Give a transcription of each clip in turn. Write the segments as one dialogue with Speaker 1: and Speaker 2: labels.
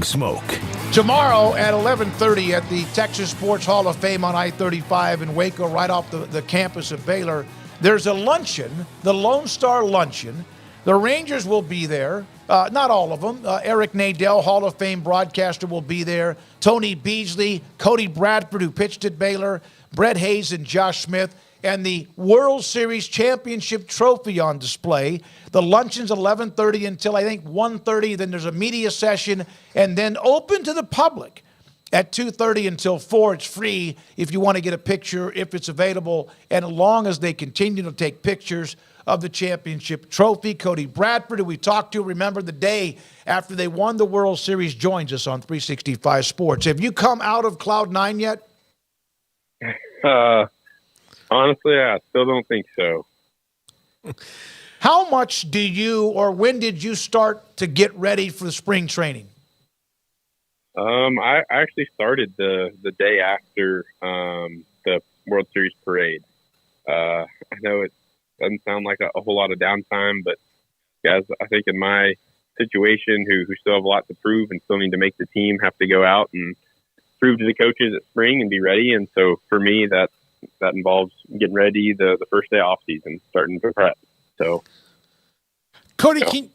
Speaker 1: Smoke.
Speaker 2: Tomorrow at 11:30 at the Texas Sports Hall of Fame on I-35 in Waco, right off the campus of Baylor, there's a luncheon, the Lone Star Luncheon. The Rangers will be there. Not all of them. Eric Nadel, Hall of Fame broadcaster, will be there. Tony Beasley, Cody Bradford, who pitched at Baylor, Brett Hayes and Josh Smith, and the World Series Championship Trophy on display. The luncheon's 11:30 until, I think, 1:30. Then there's a media session, and then open to the public at 2:30 until 4. It's free if you want to get a picture, if it's available, and as long as they continue to take pictures of the championship trophy. Cody Bradford, who we talked to, remember the day after they won the World Series, joins us on 365 Sports. Have you come out of Cloud 9 yet?
Speaker 3: Honestly, I still don't think so.
Speaker 2: How much do you, or when did you start to get ready for the spring training?
Speaker 3: I actually started the day after the World Series parade. I know it doesn't sound like a whole lot of downtime, but guys, I think in my situation, who still have a lot to prove and still need to make the team, have to go out and prove to the coaches at spring and be ready. And so for me, that involves getting ready the first day off season, starting to prep. So,
Speaker 4: Cody,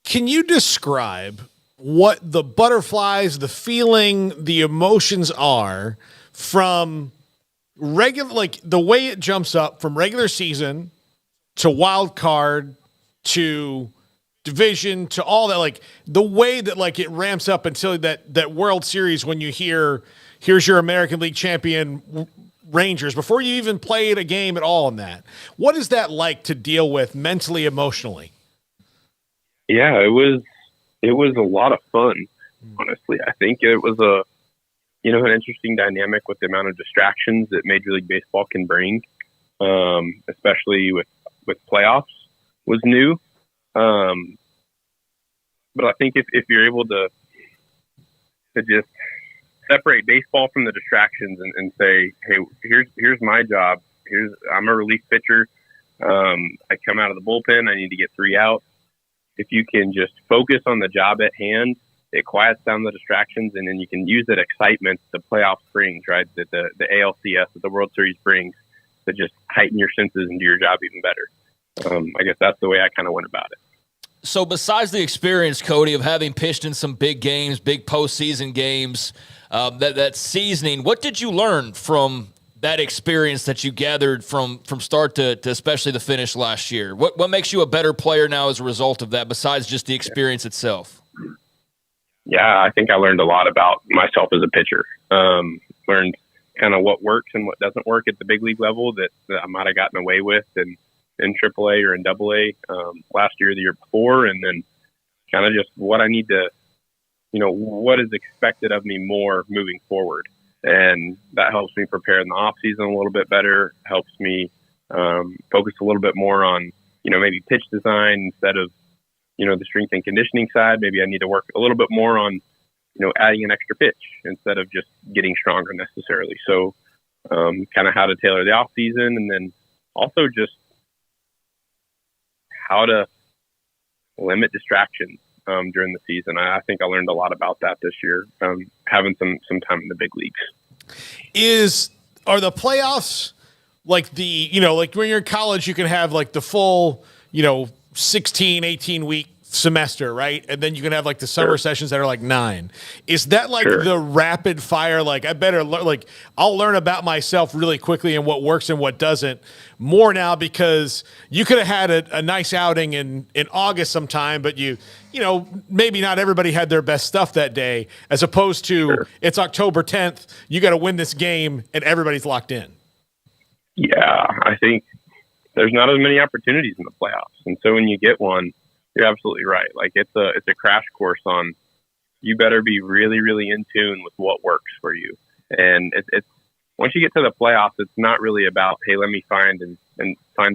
Speaker 4: can you describe what the butterflies, the feeling, the emotions are from regular, like the way it jumps up from regular season to wild card to division to all that, like the way that like it ramps up until that World Series when you here's your American League champion Rangers before you even played a game at all in that. What is that like to deal with mentally, emotionally?
Speaker 3: Yeah, it was a lot of fun, honestly. I think it was an interesting dynamic with the amount of distractions that Major League Baseball can bring, especially with playoffs was new. But I think if you're able to just separate baseball from the distractions and say, hey, here's my job. I'm a relief pitcher. I come out of the bullpen. I need to get 3 outs. If you can just focus on the job at hand, it quiets down the distractions, and then you can use that excitement the playoffs brings, right? That the ALCS, that the World Series brings, to just heighten your senses and do your job even better. I guess that's the way I kind of went about it.
Speaker 5: So besides the experience, Cody, of having pitched in some big games, big postseason games, that seasoning, what did you learn from that experience that you gathered from start to especially the finish last year? What makes you a better player now as a result of that, besides just the experience itself?
Speaker 3: Yeah, I think I learned a lot about myself as a pitcher. Learned kind of what works and what doesn't work at the big league level that I might have gotten away with in AAA or in AA last year or the year before, and then kind of just what I need to, what is expected of me more moving forward. And that helps me prepare in the off season a little bit better, helps me focus a little bit more on, maybe pitch design instead of, the strength and conditioning side. Maybe I need to work a little bit more on, adding an extra pitch instead of just getting stronger necessarily. So kind of how to tailor the off season, and then also just how to limit distractions during the season. I think I learned a lot about that this year, having some time in the big leagues.
Speaker 4: Are the playoffs like like when you're in college, you can have like the full, 16, 18 week semester, right? And then you can have like the summer sessions that are like 9. Is that like the rapid fire? Like I better I'll learn about myself really quickly and what works and what doesn't more now, because you could have had a nice outing in August sometime, but maybe not everybody had their best stuff that day, as opposed to it's October 10th. You got to win this game and everybody's locked in.
Speaker 3: Yeah, I think there's not as many opportunities in the playoffs. And so when you get one, you're absolutely right. Like it's a crash course on, you better be really, really in tune with what works for you. And it's once you get to the playoffs, it's not really about, hey, let me find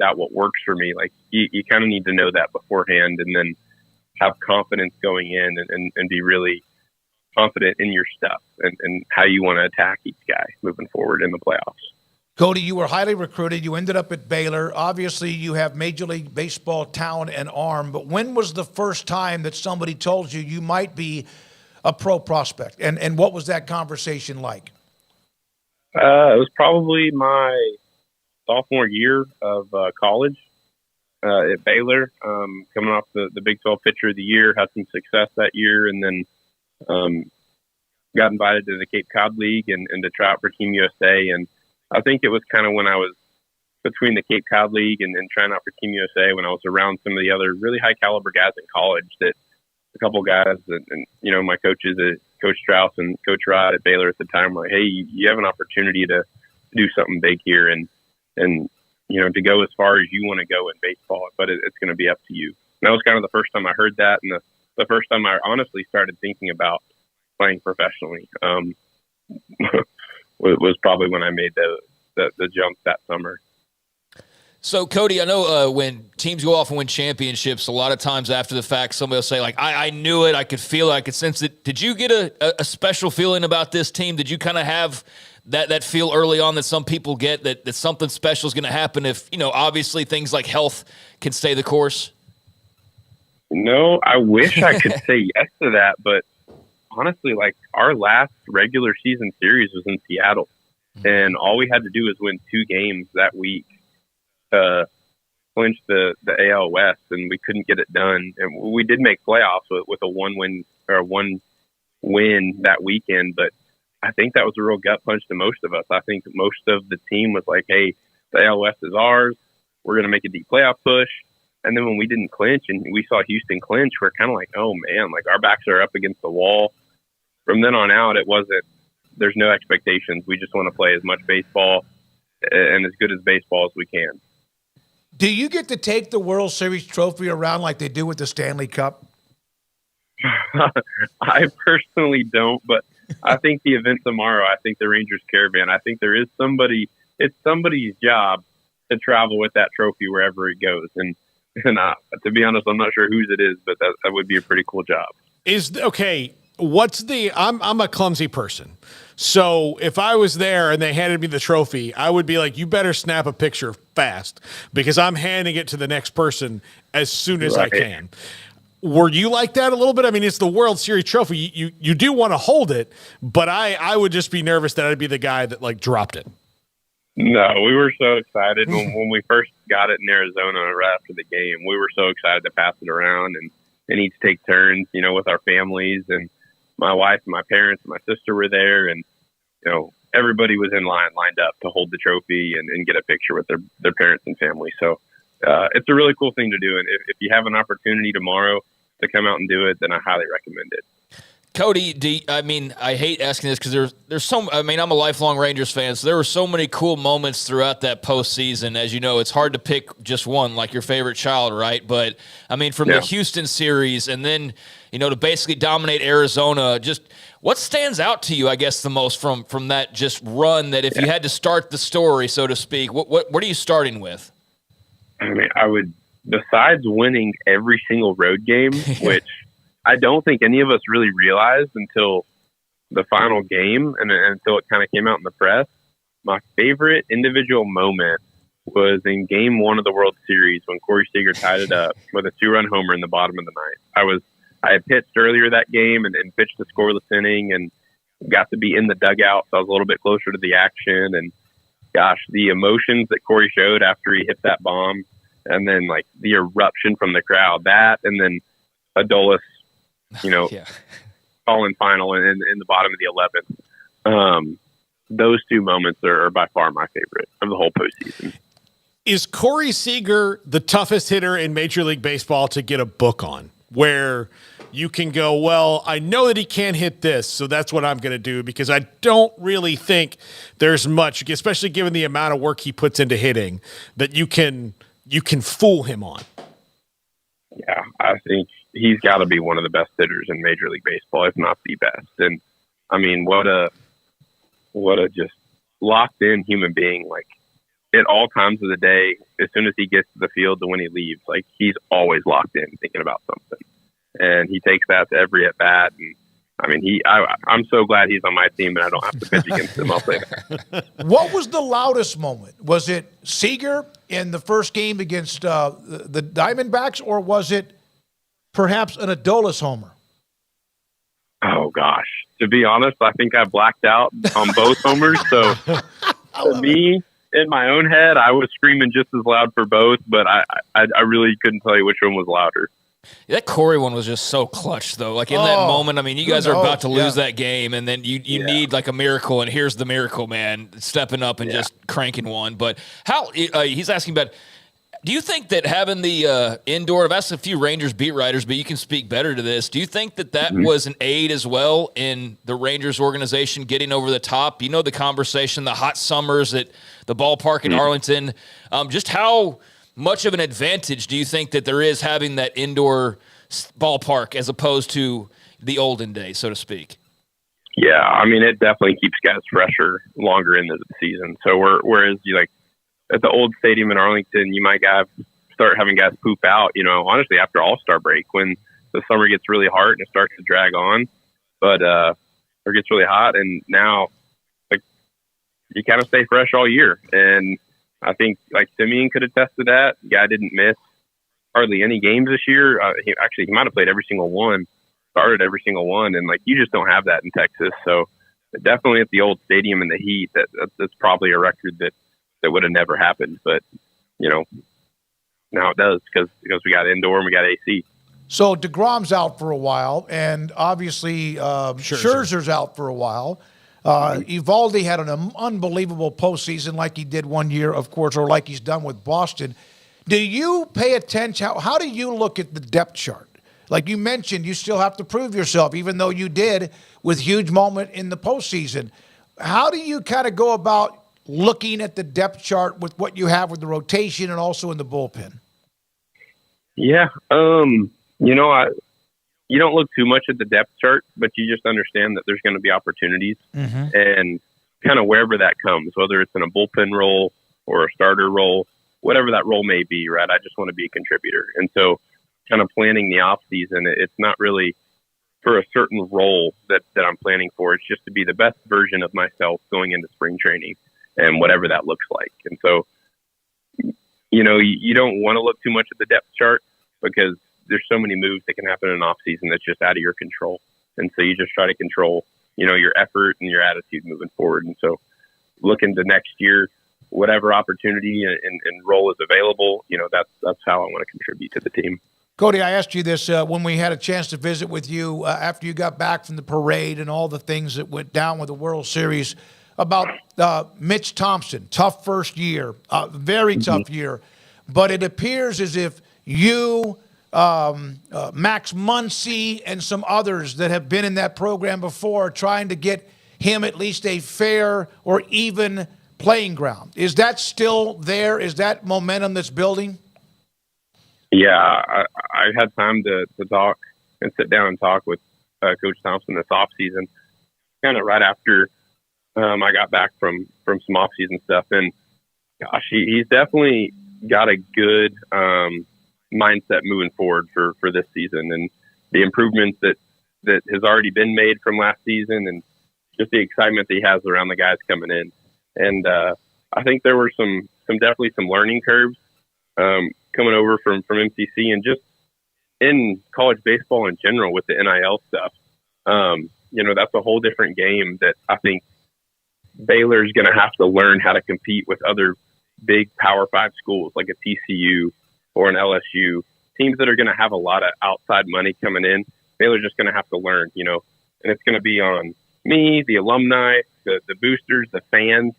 Speaker 3: out what works for me. Like you kind of need to know that beforehand, and then have confidence going in and be really confident in your stuff and how you want to attack each guy moving forward in the playoffs.
Speaker 2: Cody, you were highly recruited. You ended up at Baylor. Obviously, you have Major League Baseball talent and arm, but when was the first time that somebody told you might be a pro prospect? And what was that conversation like?
Speaker 3: It was probably my sophomore year of college at Baylor, coming off the Big 12 Pitcher of the Year, had some success that year, and then got invited to the Cape Cod League and to try out for Team USA. And I think it was kind of when I was between the Cape Cod League and trying out for Team USA, when I was around some of the other really high caliber guys in college, that a couple guys and my coaches, Coach Strauss and Coach Rod at Baylor at the time, were like, hey, you have an opportunity to do something big here and to go as far as you want to go in baseball, but it's going to be up to you. And that was kind of the first time I heard that, and the first time I honestly started thinking about playing professionally was probably when I made the jump that summer.
Speaker 5: So, Cody, I know when teams go off and win championships, a lot of times after the fact, somebody will say, like, I knew it, I could feel it, I could sense it. Did you get a special feeling about this team? Did you kind of have that feel early on that some people get, that something special is going to happen if, obviously things like health can stay the course?
Speaker 3: No, I wish I could say yes to that, but honestly, like, our last regular season series was in Seattle, and all we had to do was win 2 games that week to clinch the AL West, and we couldn't get it done. And we did make playoffs with a one win that weekend, but I think that was a real gut punch to most of us. I think most of the team was like, hey, the AL West is ours. We're going to make a deep playoff push. And then when we didn't clinch and we saw Houston clinch, we're kind of like, oh man, like, our backs are up against the wall. From then on out, there's no expectations. We just want to play as much baseball and as good as baseball as we can.
Speaker 2: Do you get to take the World Series trophy around like they do with the Stanley Cup?
Speaker 3: I personally don't, but I think the event tomorrow, I think the Rangers Caravan, I think it's somebody's job to travel with that trophy wherever it goes. And to be honest, I'm not sure whose it is, but that would be a pretty cool job.
Speaker 4: I'm a clumsy person. So if I was there and they handed me the trophy, I would be like, you better snap a picture fast because I'm handing it to the next person as soon as I can. Were you like that a little bit? I mean, it's the World Series trophy. You do want to hold it, but I would just be nervous that I'd be the guy that, like, dropped it.
Speaker 3: No, we were so excited when we first got it in Arizona right after the game. We were so excited to pass it around and each take turns, with our families. And my wife and my parents and my sister were there, and everybody was lined up to hold the trophy and get a picture with their parents and family. So it's a really cool thing to do, and if you have an opportunity tomorrow to come out and do it, then I highly recommend it.
Speaker 5: Cody, I hate asking this because there's I'm a lifelong Rangers fan, so there were so many cool moments throughout that postseason. As you know, it's hard to pick just one, like your favorite child, right? But, from the Houston series and then, to basically dominate Arizona, just what stands out to you, I guess, the most from that just run, that if you had to start the story, so to speak, what are you starting with?
Speaker 3: I would, besides winning every single road game, which I don't think any of us really realized until the final game and until it kind of came out in the press. My favorite individual moment was in Game 1 of the World Series when Corey Seager tied it up with a 2-run homer in the bottom of the ninth. I had pitched earlier that game and pitched a scoreless inning and got to be in the dugout, so I was a little bit closer to the action. And gosh, the emotions that Corey showed after he hit that bomb, and then like the eruption from the crowd, that, and then Adolis, calling final in the bottom of the 11th. Those two moments are by far my favorite of the whole postseason.
Speaker 4: Is Corey Seager the toughest hitter in Major League Baseball to get a book on, where you can go, well, I know that he can't hit this, so that's what I'm going to do, because I don't really think there's much, especially given the amount of work he puts into hitting, that you can fool him on?
Speaker 3: Yeah, I think he's got to be one of the best hitters in Major League Baseball, if not the best. And what a just locked in human being. Like, at all times of the day, as soon as he gets to the field to when he leaves, like, he's always locked in thinking about something. And he takes that to every at bat. And I'm so glad he's on my team and I don't have to pitch against him. I'll say that.
Speaker 2: What was the loudest moment? Was it Seager in the first game against the Diamondbacks, or was it perhaps an Adolis homer?
Speaker 3: Oh gosh. To be honest, I think I blacked out on both homers. So to me, in my own head, I was screaming just as loud for both, but I really couldn't tell you which one was louder.
Speaker 5: That Corey one was just so clutch, though. Like in that moment, I mean, you guys are about to lose that game, and then you need like a miracle, and here's the miracle, man, stepping up and just cranking one. But how he's asking about, do you think that having the indoor, I've asked a few Rangers beat writers, but you can speak better to this. Do you think that was an aid as well in the Rangers organization getting over the top? You know, the conversation, the hot summers at the ballpark in Arlington, just how much of an advantage do you think that there is having that indoor ballpark as opposed to the olden days, so to speak?
Speaker 3: Yeah, I mean, it definitely keeps guys fresher longer into the season. So whereas you like at the old stadium in Arlington, you might start having guys poop out, you know, honestly after All-Star break when the summer gets really hot and it starts to drag on, but or it gets really hot, and now like you kind of stay fresh all year. And I think like Simeon could attest to that. The guy didn't miss hardly any games this year. He might have played every single one, started every single one, and like you just don't have that in Texas. So definitely at the old stadium in the heat, that's probably a record that would have never happened. But you know, now it does because we got indoor and we got AC.
Speaker 2: So DeGrom's out for a while, and obviously Scherzer's out for a while. Evaldi had an unbelievable postseason like he did one year, of course, or like he's done with Boston. Do you pay attention? How do you look at the depth chart? Like you mentioned, you still have to prove yourself, even though you did with huge moment in the postseason. How do you kind of go about looking at the depth chart with what you have with the rotation and also in the bullpen?
Speaker 3: Yeah. You know, you don't look too much at the depth chart, but you just understand that there's going to be opportunities and kind of wherever that comes, whether it's in a bullpen role or a starter role, whatever that role may be, right? I just want to be a contributor. And so kind of planning the off season, it's not really for a certain role that I'm planning for. It's just to be the best version of myself going into spring training and whatever that looks like. And so, you know, you don't want to look too much at the depth chart because there's so many moves that can happen in an off season that's just out of your control. And so you just try to control, you know, your effort and your attitude moving forward. And so looking to next year, whatever opportunity and role is available, you know, that's how I want to contribute to the team.
Speaker 2: Cody, I asked you this when we had a chance to visit with you after you got back from the parade and all the things that went down with the World Series about Mitch Thompson. Tough first year, very tough year. But it appears as if you, Max Muncy, and some others that have been in that program before are trying to get him at least a fair or even playing ground. Is that still there? Is that momentum that's building?
Speaker 3: Yeah, I had time to talk and sit down and talk with Coach Thompson this offseason, kind of right after I got back from some offseason stuff. And gosh, he's definitely got a good mindset moving forward for this season, and the improvements that has already been made from last season, and just the excitement that he has around the guys coming in. And I think there were definitely some learning curves coming over from MCC and just in college baseball in general with the NIL stuff. You know, that's a whole different game that I think Baylor's going to have to learn how to compete with other big Power 5 schools like a TCU or an LSU, teams that are going to have a lot of outside money coming in. Baylor's just going to have to learn, you know, and it's going to be on me, the alumni, the boosters, the fans,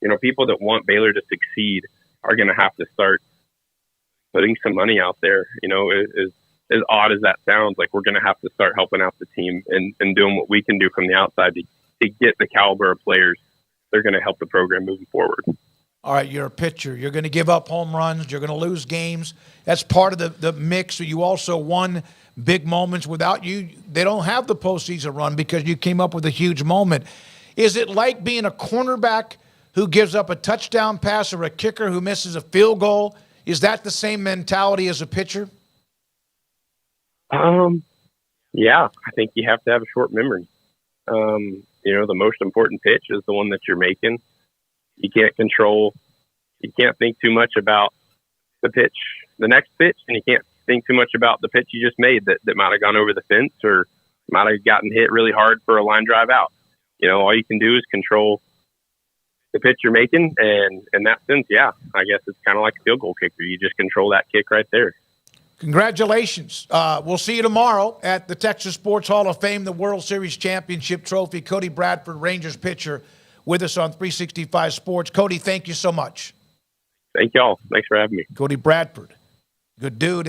Speaker 3: you know, people that want Baylor to succeed are going to have to start putting some money out there. You know, as odd as that sounds, like we're going to have to start helping out the team and doing what we can do from the outside to get the caliber of players they're going to help the program moving forward.
Speaker 2: All right, you're a pitcher. You're going to give up home runs. You're going to lose games. That's part of the mix. So you also won big moments. Without you, they don't have the postseason run because you came up with a huge moment. Is it like being a cornerback who gives up a touchdown pass or a kicker who misses a field goal? Is that the same mentality as a pitcher?
Speaker 3: Yeah, I think you have to have a short memory. You know, the most important pitch is the one that you're making. You can't think too much about the next pitch, and you can't think too much about the pitch you just made that might have gone over the fence or might have gotten hit really hard for a line drive out. All you can do is control the pitch you're making, and in that sense, yeah, I guess it's kind of like a field goal kicker. You just control that kick right there.
Speaker 2: Congratulations. We'll see you tomorrow at the Texas Sports Hall of Fame, the World Series Championship Trophy. Cody Bradford, Rangers pitcher, with us on 365 Sports. Cody, thank you so much.
Speaker 3: Thank y'all. Thanks for having me.
Speaker 2: Cody Bradford, good dude.